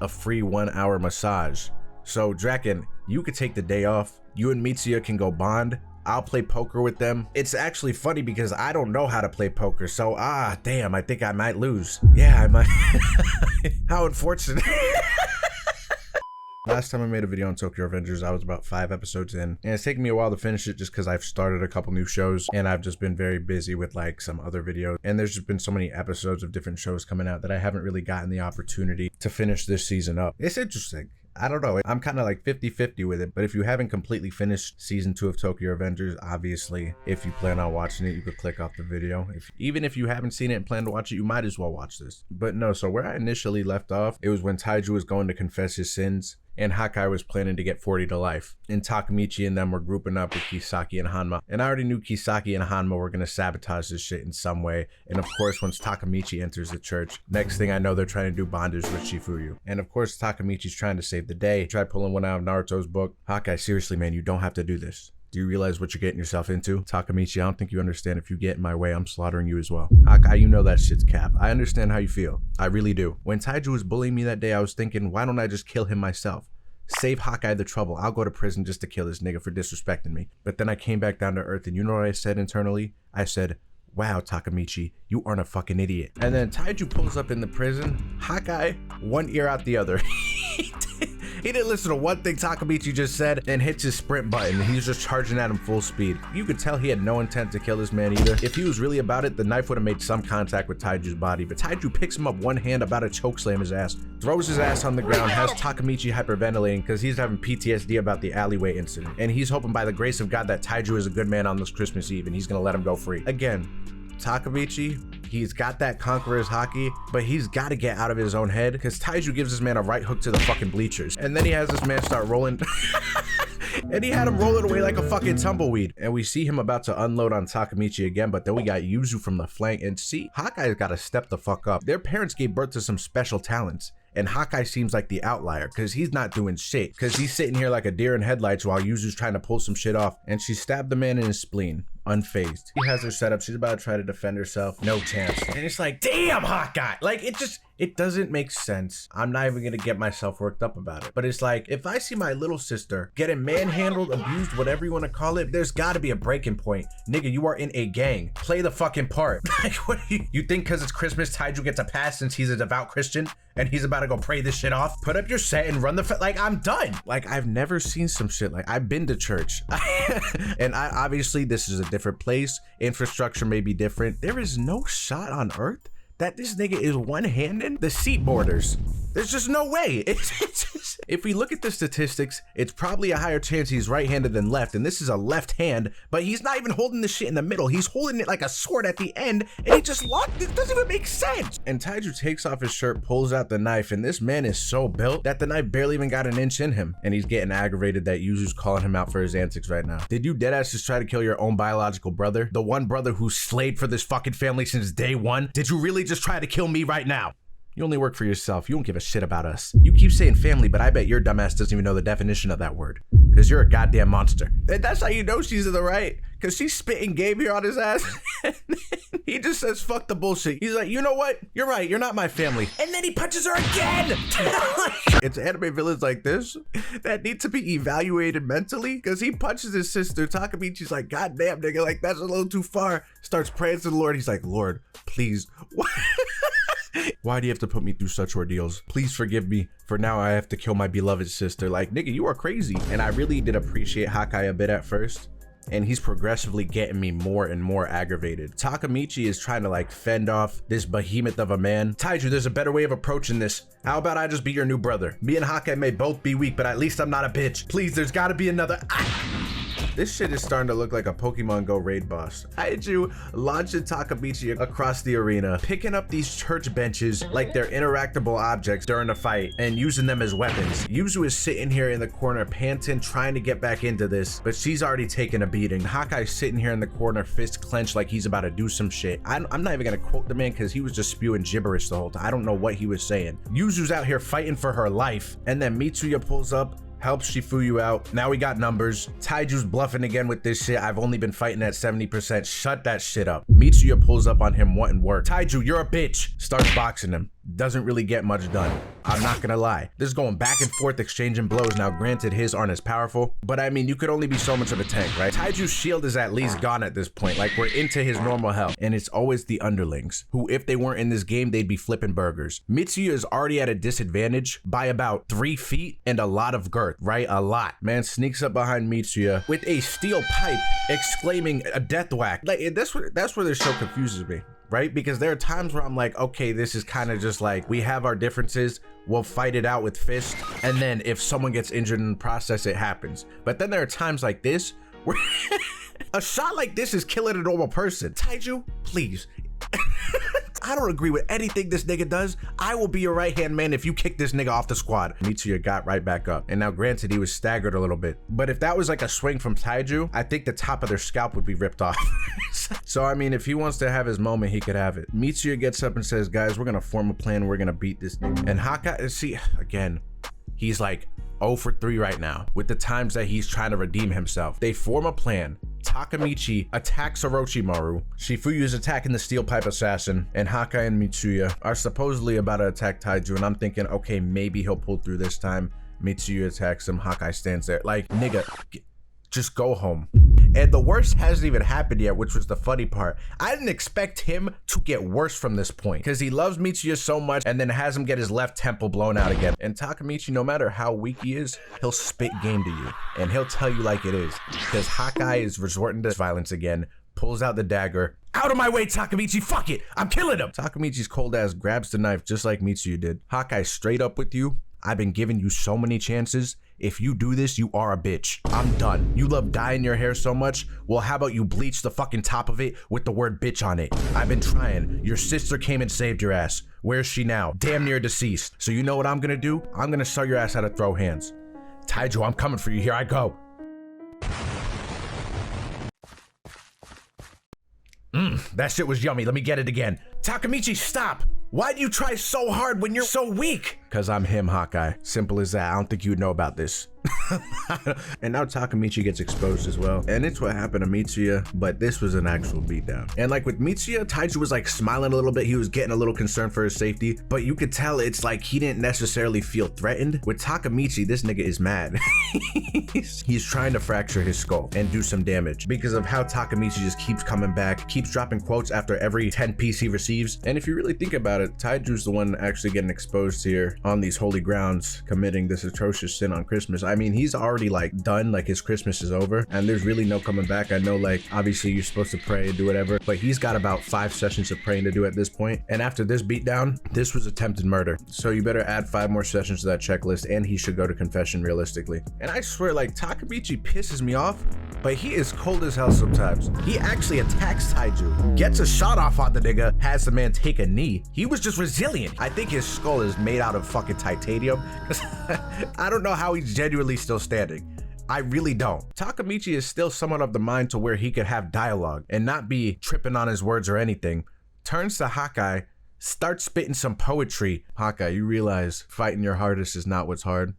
a free 1-hour massage. So Draken, you could take the day off. You and Mitsuya can go bond. I'll play poker with them. It's actually funny because I don't know how to play poker. So, damn, I think I might lose. Yeah, I might. How unfortunate. Last time I made a video on Tokyo Revengers, I was about 5 episodes in, and it's taken me a while to finish it just because I've started a couple new shows and I've just been very busy with like some other videos, and there's just been so many episodes of different shows coming out that I haven't really gotten the opportunity to finish this season up. It's interesting. I don't know, I'm kind of like 50-50 with it, but if you haven't completely finished season 2 of Tokyo Revengers, obviously, if you plan on watching it, you could click off the video. Even if you haven't seen it and plan to watch it, you might as well watch this. But no, so where I initially left off, it was when Taiju was going to confess his sins, and Hakai was planning to get 40 to life. And Takamichi and them were grouping up with Kisaki and Hanma. And I already knew Kisaki and Hanma were gonna sabotage this shit in some way. And of course, once Takamichi enters the church, next thing I know, they're trying to do bondage with Shifuyu. And of course, Takamichi's trying to save the day. Try pulling one out of Naruto's book. Hakai, seriously, man, you don't have to do this. Do you realize what you're getting yourself into? Takamichi, I don't think you understand. If you get in my way, I'm slaughtering you as well. Hakai, you know that shit's cap. I understand how you feel. I really do. When Taiju was bullying me that day, I was thinking, why don't I just kill him myself? Save Hawkeye the trouble. I'll go to prison just to kill this nigga for disrespecting me. But then I came back down to earth, and you know what I said internally? I said, wow, Takamichi, you aren't a fucking idiot. And then Taiju pulls up in the prison. Hawkeye, one ear out the other. He didn't listen to one thing Takamichi just said and hits his sprint button. He was just charging at him full speed. You could tell he had no intent to kill this man either. If he was really about it, the knife would have made some contact with Taiju's body, but Taiju picks him up one hand, about to chokeslam his ass, throws his ass on the ground, has Takamichi hyperventilating because he's having PTSD about the alleyway incident. And he's hoping by the grace of God that Taiju is a good man on this Christmas Eve and he's gonna let him go free. Again, Takamichi, he's got that conqueror's hockey, but he's got to get out of his own head because Taiju gives this man a right hook to the fucking bleachers. And then he has this man start rolling. And he had him rolling away like a fucking tumbleweed. And we see him about to unload on Takamichi again, but then we got Yuzu from the flank. And see, Hawkeye's got to step the fuck up. Their parents gave birth to some special talents. And Hawkeye seems like the outlier because he's not doing shit. Because he's sitting here like a deer in headlights while Yuzu's trying to pull some shit off. And she stabbed the man in his spleen, unfazed. He has her set up. She's about to try to defend herself. No chance. And it's like, damn, Hawkeye. Like, it doesn't make sense. I'm not even gonna get myself worked up about it. But it's like, if I see my little sister getting manhandled, abused, whatever you want to call it, there's gotta be a breaking point. Nigga, you are in a gang. Play the fucking part. Like, what do you think because it's Christmas, Taiju gets a pass since he's a devout Christian and he's about to go pray this shit off? Put up your set and run the like, I'm done. Like, I've never seen some shit like, I've been to church. And obviously this is a different place. Infrastructure may be different. There is no shot on earth that this nigga is one-handed the seat borders. There's just no way. If we look at the statistics, it's probably a higher chance he's right-handed than left, and this is a left hand, but he's not even holding the shit in the middle. He's holding it like a sword at the end, and he just locked it. It doesn't even make sense. And Taiju takes off his shirt, pulls out the knife, and this man is so built that the knife barely even got an inch in him. And he's getting aggravated that Yuzu's calling him out for his antics right now. Did you deadass just try to kill your own biological brother? The one brother who slayed for this fucking family since day one? Did you really just try to kill me right now? You only work for yourself. You don't give a shit about us. You keep saying family, but I bet your dumbass doesn't even know the definition of that word. Because you're a goddamn monster. And that's how you know she's in the right. Because she's spitting game here on his ass. He just says, fuck the bullshit. He's like, you know what? You're right. You're not my family. And then he punches her again. It's anime villains like this that need to be evaluated mentally. Because he punches his sister. Takamichi's like, God damn, nigga. Like, that's a little too far. Starts praying to the Lord. He's like, Lord, please. Why do you have to put me through such ordeals? Please forgive me, for now I have to kill my beloved sister. Like, nigga, you are crazy. And I really did appreciate Hakai a bit at first, and he's progressively getting me more and more aggravated. Takamichi is trying to like fend off this behemoth of a man. Taiju, there's a better way of approaching this. How about I just be your new brother? Me and Hakai may both be weak, but at least I'm not a bitch. Please, there's gotta be another. This shit is starting to look like a Pokemon Go raid boss. Taiju launching Takamichi across the arena, picking up these church benches like they're interactable objects during a fight and using them as weapons. Yuzu is sitting here in the corner, panting, trying to get back into this, but she's already taken a beating. Hakai's sitting here in the corner, fist clenched like he's about to do some shit. I'm not even gonna quote the man because he was just spewing gibberish the whole time. I don't know what he was saying. Yuzu's out here fighting for her life, and then Mitsuya pulls up, helps Shifuyu out. Now we got numbers. Taiju's bluffing again with this shit. I've only been fighting at 70%. Shut that shit up. Mitsuya pulls up on him wanting work. Taiju, you're a bitch. Starts boxing him. doesn't really get much done. I'm not gonna lie. This is going back and forth, exchanging blows. Now, granted, his aren't as powerful, but I mean, you could only be so much of a tank, right? Taiju's shield is at least gone at this point. Like, we're into his normal health. And it's always the underlings, who, if they weren't in this game, they'd be flipping burgers. Mitsuya is already at a disadvantage by about 3 feet and a lot of girth, right? A lot. Man sneaks up behind Mitsuya with a steel pipe, exclaiming a death whack. Like, that's where this show confuses me. Right? Because there are times where I'm like, okay, this is kind of just like, we have our differences, we'll fight it out with fists, and then if someone gets injured in the process, it happens. But then there are times like this where a shot like this is killing a normal person. Taiju, please. I don't agree with anything this nigga does. I will be your right-hand man if you kick this nigga off the squad. Mitsuya got right back up. And now granted, he was staggered a little bit. But if that was like a swing from Taiju, I think the top of their scalp would be ripped off. So, I mean, if he wants to have his moment, he could have it. Mitsuya gets up and says, guys, we're gonna form a plan. We're gonna beat this nigga. And Haka, see, again, he's like 0 for 3 right now with the times that he's trying to redeem himself. They form a plan. Takamichi attacks Orochimaru. Shifuyu is attacking the steel pipe assassin, and Haka and Mitsuya are supposedly about to attack Taiju, and I'm thinking, okay, maybe he'll pull through this time. Mitsuya attacks him. Hawkeye stands there like, nigga, just go home. And the worst hasn't even happened yet, which was the funny part. I didn't expect him to get worse from this point because he loves Mitsuya so much and then has him get his left temple blown out again. And Takamichi, no matter how weak he is, he'll spit game to you and he'll tell you like it is, because Hawkeye is resorting to violence again, pulls out the dagger. Out of my way, Takamichi, fuck it, I'm killing him. Takamichi's cold ass grabs the knife just like Mitsuya did. Hawkeye, straight up with you, I've been giving you so many chances. If you do this, you are a bitch. I'm done. You love dyeing your hair so much. Well, how about you bleach the fucking top of it with the word bitch on it? I've been trying. Your sister came and saved your ass. Where's she now? Damn near deceased. So you know what I'm gonna do? I'm gonna show your ass how to throw hands. Taiju, I'm coming for you. Here I go. That shit was yummy. Let me get it again. Takamichi, stop. Why do you try so hard when you're so weak? Cause I'm him, Hawkeye. Simple as that. I don't think you'd know about this. And now Takamichi gets exposed as well. And it's what happened to Mitsuya, but this was an actual beatdown. And like with Mitsuya, Taiju was like smiling a little bit. He was getting a little concerned for his safety, but you could tell it's like he didn't necessarily feel threatened. With Takamichi, this nigga is mad. He's trying to fracture his skull and do some damage because of how Takamichi just keeps coming back, keeps dropping quotes after every 10 piece he receives. And if you really think about it, Taiju's the one actually getting exposed here on these holy grounds, committing this atrocious sin on Christmas. I mean, he's already like done, like his Christmas is over and there's really no coming back. I know, like, obviously you're supposed to pray and do whatever, but he's got about 5 sessions of praying to do at this point. And after this beatdown, this was attempted murder. So you better add 5 more sessions to that checklist and he should go to confession realistically. And I swear, like, Takamichi pisses me off, but he is cold as hell sometimes. He actually attacks Taiju, gets a shot off on the nigga, has the man take a knee. He was just resilient. I think his skull is made out of fucking titanium. I don't know how he's genuinely still standing. I really don't. Takamichi is still somewhat of the mind to where he could have dialogue and not be tripping on his words or anything. Turns to Hawkeye, starts spitting some poetry. Hawkeye, you realize fighting your hardest is not what's hard.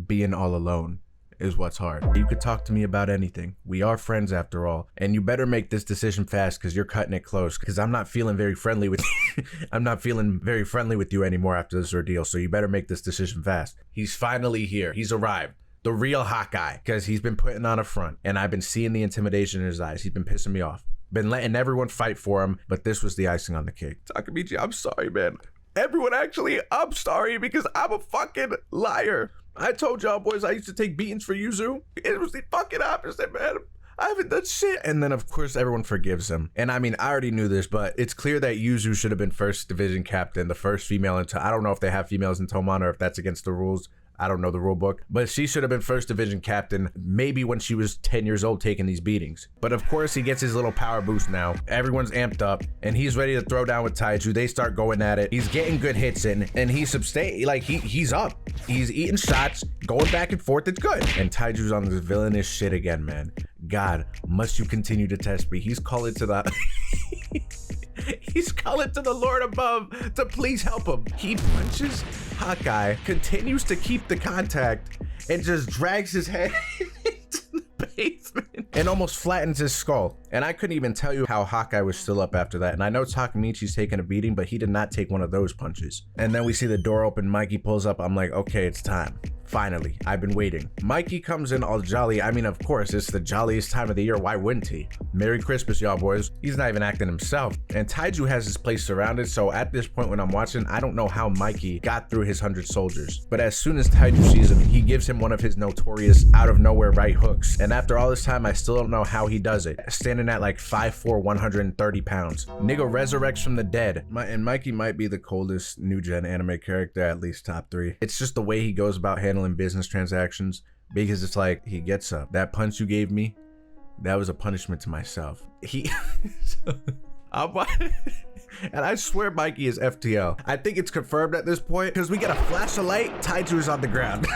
Being all alone is what's hard. You could talk to me about anything. We are friends after all. And you better make this decision fast because you're cutting it close, because I'm not feeling very friendly with you. I'm not feeling very friendly with you anymore after this ordeal. So you better make this decision fast. He's finally here. He's arrived. The real Hawkeye, because he's been putting on a front and I've been seeing the intimidation in his eyes. He's been pissing me off. Been letting everyone fight for him, but this was the icing on the cake. Takamichi, I'm sorry, man. Everyone actually, I'm sorry because I'm a fucking liar. I told y'all boys I used to take beatings for Yuzu. It was the fucking opposite, man. I haven't done shit. And then of course everyone forgives him. And I mean, I already knew this, but it's clear that Yuzu should have been first division captain, the first female in I don't know if they have females in Toman or if that's against the rules. I don't know the rule book, but she should have been first division captain maybe when she was 10 years old taking these beatings. But of course he gets his little power boost now. Everyone's amped up and he's ready to throw down with Taiju. They start going at it. He's getting good hits in and he's he's up. He's eating shots, going back and forth. It's good. And Taiju's on this villainous shit again, man. God, must you continue to test me? He's calling to the he's calling to the Lord above to please help him. He punches Hawkeye, continues to keep the contact, and just drags his head into the basement. and almost flattens his skull. And I couldn't even tell you how Hawkeye was still up after that. And I know Takamichi's taking a beating, but he did not take one of those punches. And then we see the door open, Mikey pulls up. I'm like, okay, it's time. Finally, I've been waiting. Mikey comes in all jolly. I mean, of course, it's the jolliest time of the year. Why wouldn't he? Merry Christmas, y'all boys. He's not even acting himself. And Taiju has his place surrounded. So at this point when I'm watching, I don't know how Mikey got through his 100 soldiers. But as soon as Taiju sees him, he gives him one of his notorious out of nowhere right hooks. And after all this time, I still don't know how he does it. Standing at like 5'4", 130 pounds. Nigga resurrects from the dead. And Mikey might be the coldest new gen anime character, at least top 3. It's just the way he goes about handling business transactions, because it's like he gets up. That punch you gave me, that was a punishment to myself. And I swear Mikey is FTL. I think it's confirmed at this point because we get a flash of light. Taiju is on the ground.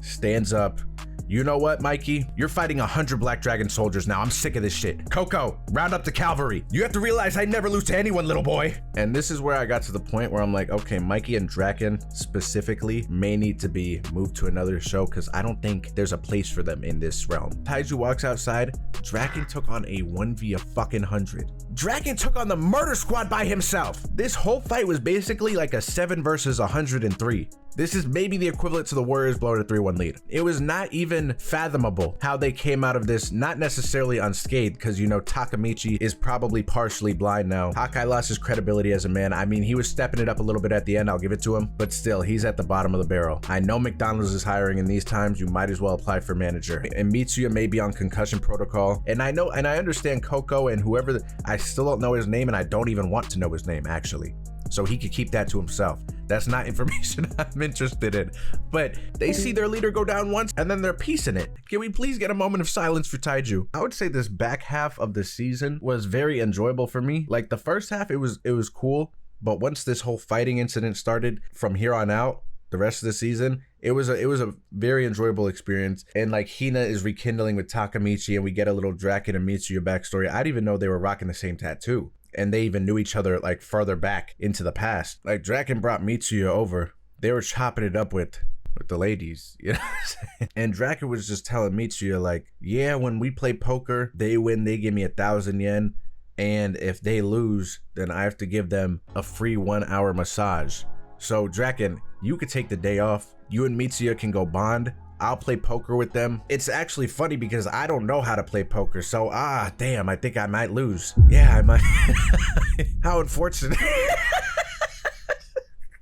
Stands up. You know what, Mikey? You're fighting 100 Black Dragon soldiers now. I'm sick of this shit. Coco, round up the cavalry. You have to realize I never lose to anyone, little boy. And this is where I got to the point where I'm like, okay, Mikey and Draken specifically may need to be moved to another show because I don't think there's a place for them in this realm. Taiju walks outside. Draken took on a 1v100. Draken took on the murder squad by himself. This whole fight was basically like a 7 versus 103. This is maybe the equivalent to the Warriors blowing a 3-1 lead. It was not even fathomable how they came out of this, not necessarily unscathed, because you know Takamichi is probably partially blind now. Hawkeye lost his credibility as a man. I mean, he was stepping it up a little bit at the end, I'll give it to him, but still, he's at the bottom of the barrel. I know McDonald's is hiring in these times, you might as well apply for manager. And Mitsuya may be on concussion protocol. And I know, and I understand Coco and whoever, I still don't know his name, and I don't even want to know his name, actually. So he could keep that to himself. That's not information I'm interested in. But they see their leader go down once and then they're piecing it. Can we please get a moment of silence for Taiju? I would say this back half of the season was very enjoyable for me. Like the first half, it was cool. But once this whole fighting incident started, from here on out, the rest of the season, it was a very enjoyable experience. And like Hina is rekindling with Takamichi and we get a little Draken and Mitsuya backstory. I didn't even know they were rocking the same tattoo. And they even knew each other like further back into the past. Like Draken brought Mitsuya over. They were chopping it up with the ladies, you know what I'm saying? And Draken was just telling Mitsuya like, yeah, when we play poker, they win, they give me 1,000 yen. And if they lose, then I have to give them a free 1-hour massage. So Draken, you could take the day off. You and Mitsuya can go bond. I'll play poker with them. It's actually funny because I don't know how to play poker. So, damn, I think I might lose. Yeah, I might. How unfortunate.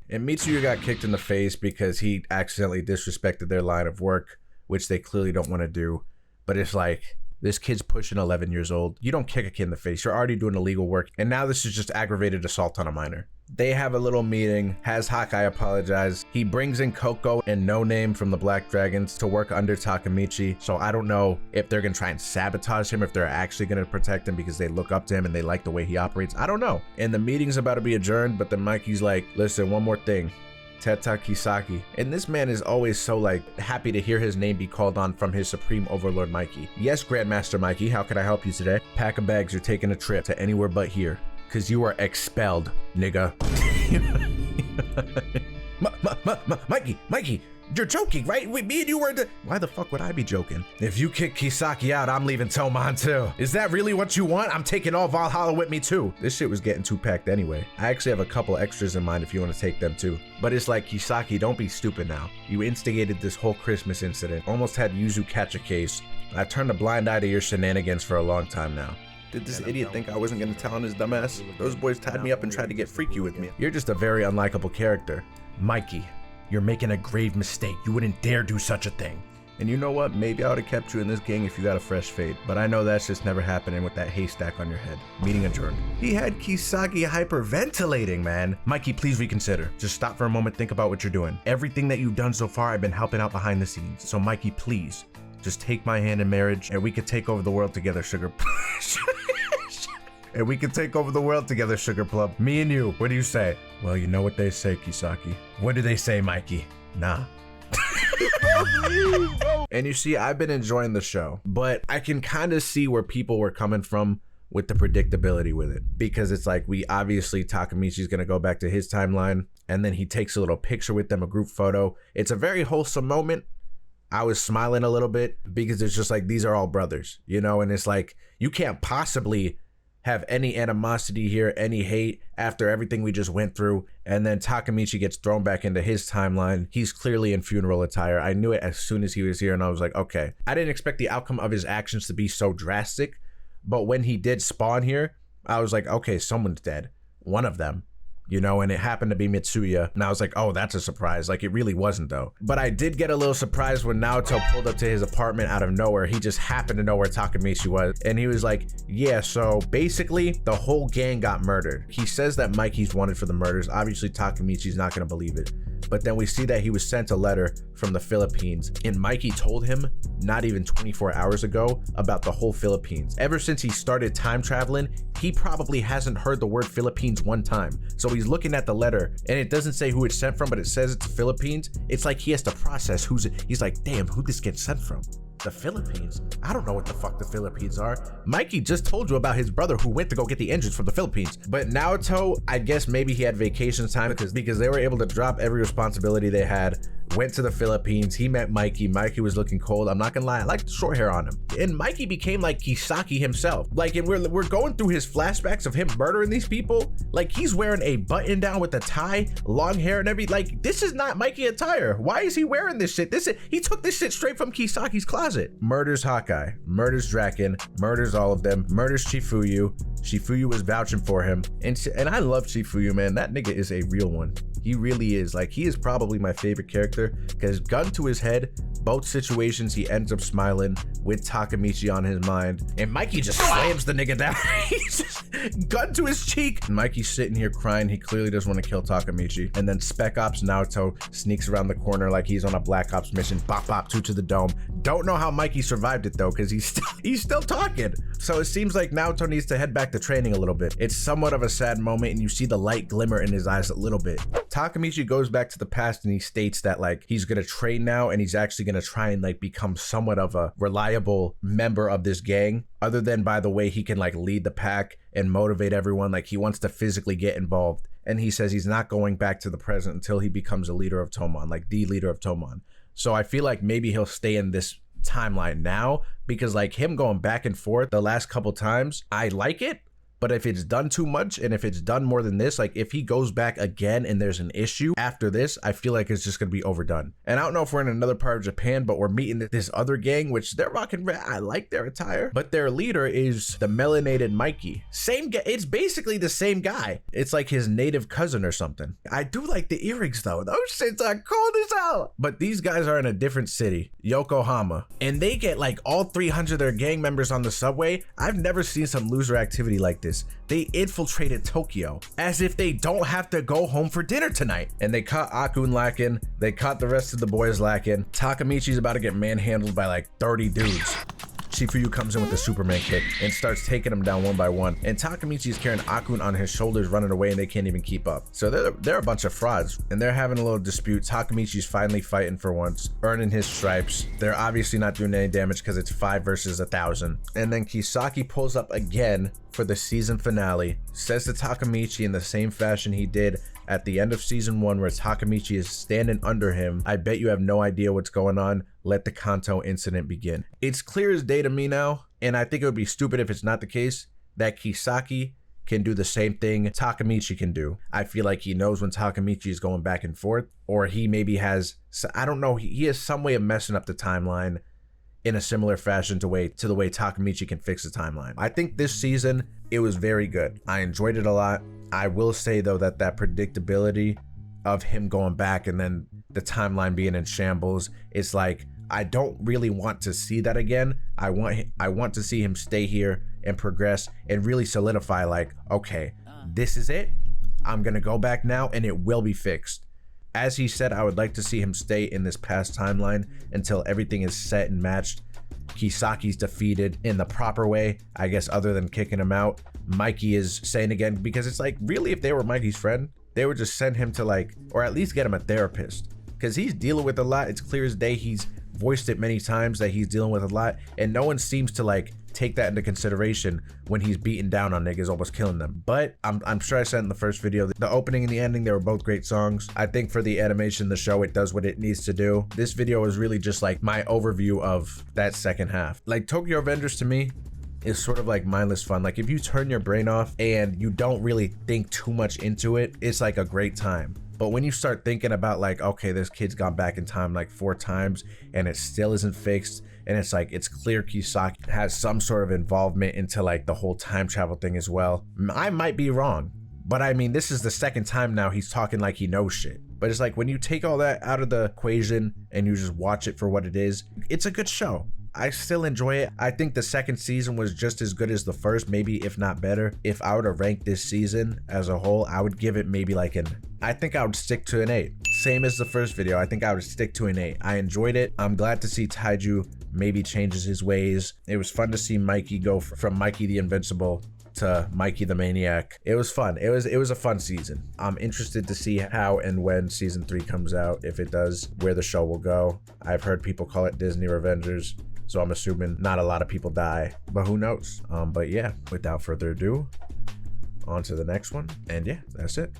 And Mitsuya got kicked in the face because he accidentally disrespected their line of work, which they clearly don't want to do. But it's like, this kid's pushing 11 years old. You don't kick a kid in the face. You're already doing illegal work. And now this is just aggravated assault on a minor. They have a little meeting, has Hawkeye apologize. He brings in Coco and No Name from the Black Dragons to work under Takamichi. So I don't know if they're gonna try and sabotage him, if they're actually gonna protect him because they look up to him and they like the way he operates. I don't know. And the meeting's about to be adjourned, but then Mikey's like, listen, one more thing. Teta Kisaki. And this man is always so like happy to hear his name be called on from his supreme overlord Mikey. Yes, Grandmaster Mikey, how can I help you today? Pack of bags, you're taking a trip to anywhere but here. Cause you are expelled, nigga. Mikey, you're joking, right? Me and you were Why the fuck would I be joking? If you kick Kisaki out, I'm leaving Toman too. Is that really what you want? I'm taking all Valhalla with me too. This shit was getting too packed anyway. I actually have a couple extras in mind if you want to take them too. But it's like, Kisaki, don't be stupid now. You instigated this whole Christmas incident. Almost had Yuzu catch a case. I've turned a blind eye to your shenanigans for a long time now. Did this idiot think I wasn't gonna tell on his dumbass? Those boys tied me up and tried to get freaky with me. You're just a very unlikable character. Mikey, you're making a grave mistake. You wouldn't dare do such a thing. And you know what? Maybe I would have kept you in this gang if you got a fresh fade. But I know that's just never happening with that haystack on your head. Meeting adjourned. He had Kisagi hyperventilating, man. Mikey, please reconsider. Just stop for a moment, think about what you're doing. Everything that you've done so far, I've been helping out behind the scenes. So Mikey, please, just take my hand in marriage and we could take over the world together, sugar. And we can take over the world together, Sugar Plum. Me and you. What do you say? Well, you know what they say, Kisaki. What do they say, Mikey? Nah. And you see, I've been enjoying the show, but I can kind of see where people were coming from with the predictability with it. Because it's like, we obviously, Takamichi's going to go back to his timeline, and then he takes a little picture with them, a group photo. It's a very wholesome moment, I was smiling a little bit because it's just like, these are all brothers, you know? And it's like, you can't possibly have any animosity here, any hate after everything we just went through. And then Takamichi gets thrown back into his timeline. He's clearly in funeral attire. I knew it as soon as he was here, and I was like, okay. I didn't expect the outcome of his actions to be so drastic, but when he did spawn here, I was like, okay, someone's dead. One of them. You know, and it happened to be Mitsuya, and I was like, oh, that's a surprise. Like, it really wasn't, though. But I did get a little surprised when Naoto pulled up to his apartment out of nowhere. He just happened to know where Takamichi was, and he was like, yeah, so basically the whole gang got murdered. He says that Mikey's wanted for the murders. Obviously Takamichi's not gonna believe it, but then we see that he was sent a letter from the Philippines, and Mikey told him not even 24 hours ago about the whole Philippines. Ever since he started time traveling, he probably hasn't heard the word Philippines one time. So he's looking at the letter, and it doesn't say who it's sent from, but it says it's Philippines. It's like he has to process who's it. He's like, damn, who this gets sent from? The Philippines? I don't know what the fuck the Philippines are. Mikey just told you about his brother who went to go get the engines from the Philippines. But Naoto, I guess maybe he had vacation time because they were able to drop every responsibility they had, went to the Philippines. He met Mikey. Mikey was looking cold. I'm not gonna lie, I like the short hair on him. And Mikey became like Kisaki himself. Like, and we're going through his flashbacks of him murdering these people. Like, he's wearing a button down with a tie, long hair and everything. Like, this is not Mikey attire. Why is he wearing this shit? He took this shit straight from Kisaki's closet. Murders Hawkeye, murders Draken, murders all of them, murders Chifuyu. Chifuyu was vouching for him. And I love Chifuyu, man. That nigga is a real one. He really is. Like, he is probably my favorite character because gun to his head, both situations he ends up smiling with Takamichi on his mind, and Mikey just slams the nigga down. He's just gun to his cheek. Mikey's sitting here crying. He clearly doesn't want to kill Takamichi. And then Spec Ops Naoto sneaks around the corner like he's on a Black Ops mission. Bop bop, two to the dome. Don't know how Mikey survived it though, because he's still talking. So it seems like Naoto needs to head back to training a little bit. It's somewhat of a sad moment, and you see the light glimmer in his eyes a little bit. Takamichi goes back to the past and he states that like he's gonna train now, and he's actually gonna try and like become somewhat of a reliable member of this gang, other than by the way he can like lead the pack and motivate everyone. Like, he wants to physically get involved, and he says he's not going back to the present until he becomes a leader of Tomon, like the leader of Tomon. So I feel like maybe he'll stay in this timeline now, because like him going back and forth the last couple times, I like it. But if it's done too much, and if it's done more than this, like if he goes back again and there's an issue after this, I feel like it's just gonna be overdone. And I don't know if we're in another part of Japan, but we're meeting this other gang, which they're rocking red. I like their attire, but their leader is the melanated Mikey. Same guy. It's basically the same guy. It's like his native cousin or something. I do like the earrings though. Those shits are cold as hell. But these guys are in a different city, Yokohama, and they get like all 300 of their gang members on the subway. I've never seen some loser activity like this. They infiltrated Tokyo as if they don't have to go home for dinner tonight. And they caught Akun lacking. They caught the rest of the boys lacking. Takamichi's about to get manhandled by like 30 dudes. Chifuyu comes in with the Superman kick and starts taking them down one by one. And Takamichi is carrying Akun on his shoulders, running away, and they can't even keep up. So they're a bunch of frauds, and they're having a little dispute. Takamichi's finally fighting for once, earning his stripes. They're obviously not doing any damage because it's 5 versus 1,000. And then Kisaki pulls up again for the season finale, says to Takamichi in the same fashion he did at the end of season 1, where Takamichi is standing under him, I bet you have no idea what's going on. Let the Kanto incident begin. It's clear as day to me now, and I think it would be stupid if it's not the case, that Kisaki can do the same thing Takamichi can do. I feel like he knows when Takamichi is going back and forth, or he maybe has, I don't know, he has some way of messing up the timeline in a similar fashion to the way Takamichi can fix the timeline. I think this season, it was very good. I enjoyed it a lot. I will say though that predictability of him going back and then the timeline being in shambles, it's like, I don't really want to see that again. I want to see him stay here and progress and really solidify like, okay, this is it. I'm gonna go back now and it will be fixed. As he said, I would like to see him stay in this past timeline until everything is set and matched. Kisaki's defeated in the proper way, I guess, other than kicking him out. Mikey is saying again, because it's like, really, if they were Mikey's friend, they would just send him to like, or at least get him a therapist, because he's dealing with a lot. It's clear as day. He's voiced it many times that he's dealing with a lot, and no one seems to like take that into consideration when he's beating down on niggas, almost killing them. But I'm sure I said in the first video, the opening and the ending, they were both great songs. I think for the animation, the show, it does what it needs to do. This video is really just like my overview of that second half. Like Tokyo Revengers to me is sort of like mindless fun. Like if you turn your brain off and you don't really think too much into it, it's like a great time. But when you start thinking about like, okay, this kid's gone back in time like 4 times and it still isn't fixed, and it's like, it's clear Kisaki has some sort of involvement into like the whole time travel thing as well. I might be wrong, but I mean, this is the second time now he's talking like he knows shit. But it's like, when you take all that out of the equation and you just watch it for what it is, it's a good show. I still enjoy it. I think the second season was just as good as the first, maybe if not better. If I were to rank this season as a whole, I would give it maybe like I think I would stick to an 8. Same as the first video, I think I would stick to an 8. I enjoyed it. I'm glad to see Taiju maybe changes his ways. It was fun to see Mikey go from Mikey the Invincible to Mikey the Maniac. It was fun. It was a fun season. I'm interested to see how and when season 3 comes out, if it does, where the show will go. I've heard people call it Disney Revengers, so I'm assuming not a lot of people die, but who knows? But yeah, without further ado, on to the next one. And yeah, that's it.